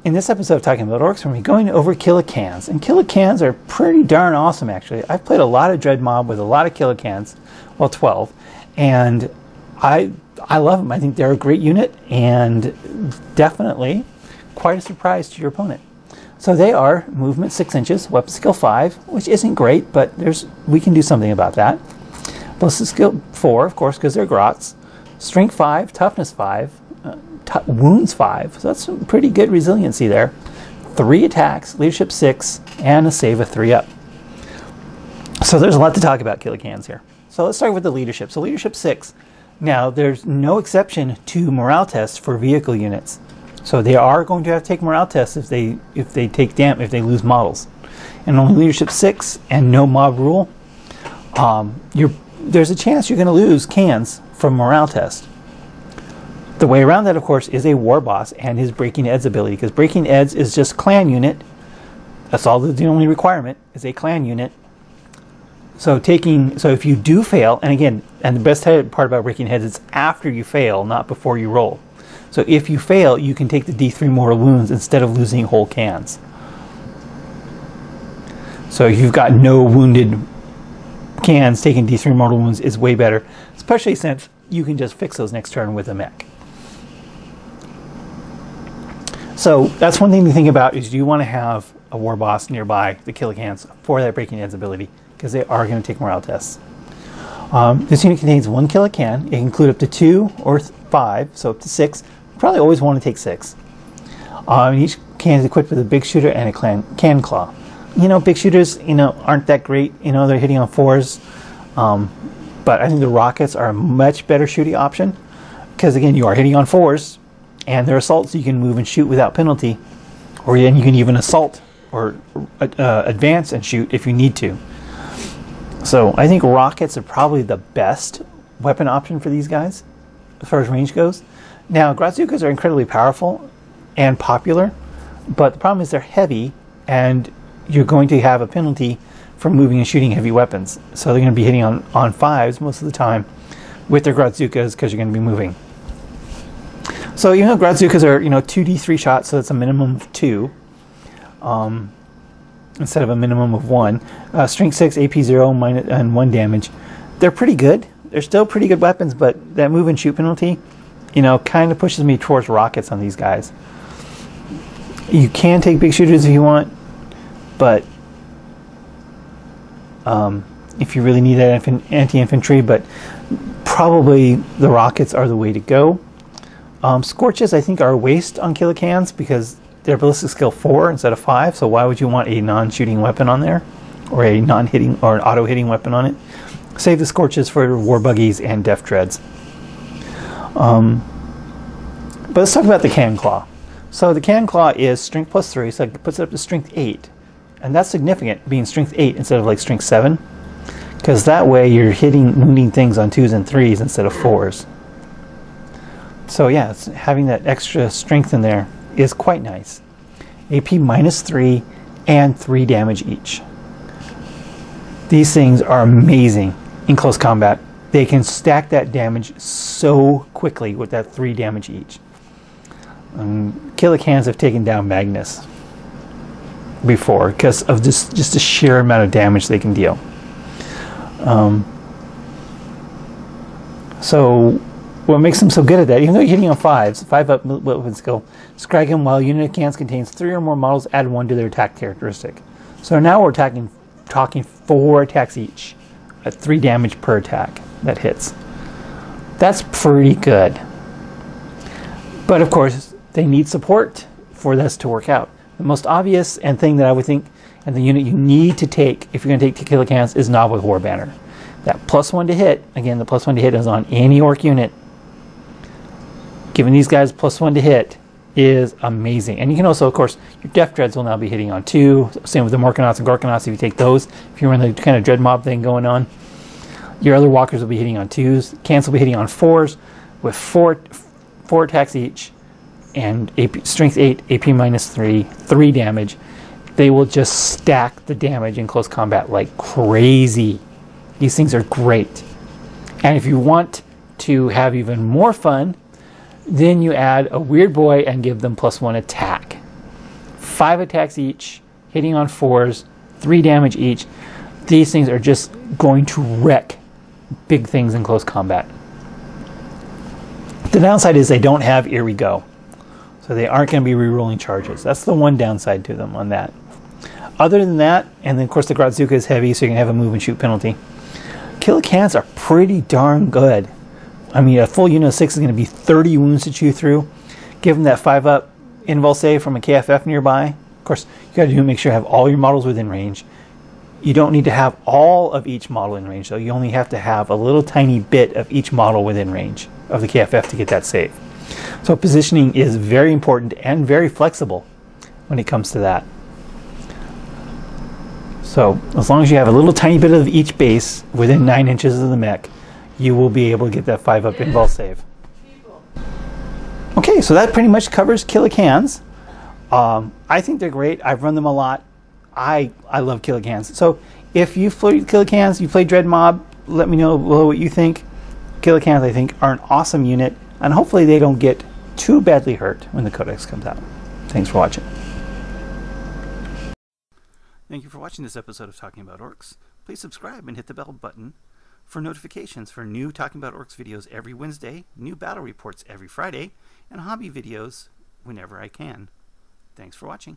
in this episode of Talking About Orks, we're going to be going over Killa cans. And Killa cans are pretty darn awesome, actually. I've played a lot of Dread Mob with a lot of Killa cans, well, 12, and I love them. I think they're a great unit, and definitely quite a surprise to your opponent. So they are movement 6 inches, weapon skill 5, which isn't great, but we can do something about that. Ballistic skill 4, of course, because they're grots. Strength 5, toughness 5, wounds 5, so that's some pretty good resiliency there. 3 attacks, leadership 6, and a save of 3 up. So there's a lot to talk about Killa cans here. So let's start with the leadership. So leadership 6. Now there's no exception to morale tests for vehicle units. So they are going to have to take morale tests if they lose models. And on leadership 6 and no mob rule, there's a chance you're going to lose cans from morale test. The way around that, of course, is a war boss and his breaking Eds ability, because breaking Eds is just clan unit. That's all the only requirement is a clan unit. So if you do fail, and again, and the best part about breaking heads is after you fail, not before you roll. So if you fail, you can take the D3 mortal wounds instead of losing whole cans. So if you've got no wounded cans, taking D3 mortal wounds is way better, especially since you can just fix those next turn with a mech. So that's one thing to think about, is you want to have a war boss nearby the Killa cans for that breaking Eds ability, because they are going to take morale tests. This unit contains 1 Killa can. It can include up to 2 or 5, so up to 6. You probably always want to take 6. Each can is equipped with a big shooter and a can claw. You know, big shooters, aren't that great. They're hitting on 4s. But I think the rockets are a much better shooting option, because again, you are hitting on 4s, and they're assaults, so you can move and shoot without penalty, or then you can even assault or advance and shoot if you need to. So I think rockets are probably the best weapon option for these guys as far as range goes. Now, Grotzukas are incredibly powerful and popular, but the problem is they're heavy, and you're going to have a penalty for moving and shooting heavy weapons. So they're going to be hitting on 5s most of the time with their Grotzukas, because you're going to be moving. So Grotzukas are 2d3 shots, so that's a minimum of 2 instead of a minimum of 1. Strength 6, AP 0, and 1 damage. They're pretty good. They're still pretty good weapons, but that move and shoot penalty, kind of pushes me towards rockets on these guys. You can take big shooters if you want, but if you really need that anti-infantry, but probably the rockets are the way to go. Scorches, I think, are a waste on Killa cans, because they're ballistic skill 4 instead of 5, so why would you want a non-shooting weapon on there, or a non-hitting or an auto-hitting weapon on it? Save the Scorches for war buggies and def dreads. But let's talk about the can claw. So the can claw is strength plus 3, so it puts it up to strength 8, and that's significant, being strength 8 instead of like strength 7, because that way you're wounding things on 2s and 3s instead of 4s. So yeah, having that extra strength in there is quite nice. AP minus 3 and 3 damage each. These things are amazing in close combat. They can stack that damage so quickly with that 3 damage each. Killa cans have taken down Magnus before because of just the sheer amount of damage they can deal. So what makes them so good at that, even though you're hitting on 5s, 5 up weapon skill, scrag them while unit of cans contains 3 or more models, add 1 to their attack characteristic. So now we're talking 4 attacks each, at 3 damage per attack that hits. That's pretty good. But of course, they need support for this to work out. The most obvious and thing that I would think, and the unit you need to take if you're going to take Killa cans, is Novice War Banner. That +1 to hit, again, the +1 to hit is on any orc unit. Giving these guys +1 to hit is amazing. And you can also, of course, your Def Dreads will now be hitting on 2. Same with the Morkanauts and Gorkanauts if you take those. If you're in the kind of Dread Mob thing going on. Your other walkers will be hitting on 2s. Cans will be hitting on 4s with 4 attacks each. And strength 8, AP minus 3, 3 damage. They will just stack the damage in close combat like crazy. These things are great. And if you want to have even more fun, then you add a weird boy and give them +1 attack. 5 attacks each, hitting on 4s, 3 damage each. These things are just going to wreck big things in close combat. The downside is they don't have Here We Go, so they aren't going to be rerolling charges. That's the one downside to them on that. Other than that, and then of course the Gratsuka is heavy, so you can have a move and shoot penalty. Killa cans are pretty darn good. I mean, a full unit of 6 is going to be 30 wounds to chew through. Give them that 5-up invul save from a KFF nearby. Of course, you got to make sure you have all your models within range. You don't need to have all of each model in range, though. You only have to have a little tiny bit of each model within range of the KFF to get that save. So positioning is very important and very flexible when it comes to that. So as long as you have a little tiny bit of each base within 9 inches of the mech, you will be able to get that 5-up invul save. Okay, so that pretty much covers Killa cans. I think they're great. I've run them a lot. I love Killa cans. So if you've played Killa cans, you played Dread Mob, let me know below what you think. Killa cans, I think, are an awesome unit, and hopefully they don't get too badly hurt when the Codex comes out. Thanks for watching. Thank you for watching this episode of Talking About Orcs. Please subscribe and hit the bell button for notifications for new Talking About Orcs videos every Wednesday, new battle reports every Friday, and hobby videos whenever I can. Thanks for watching.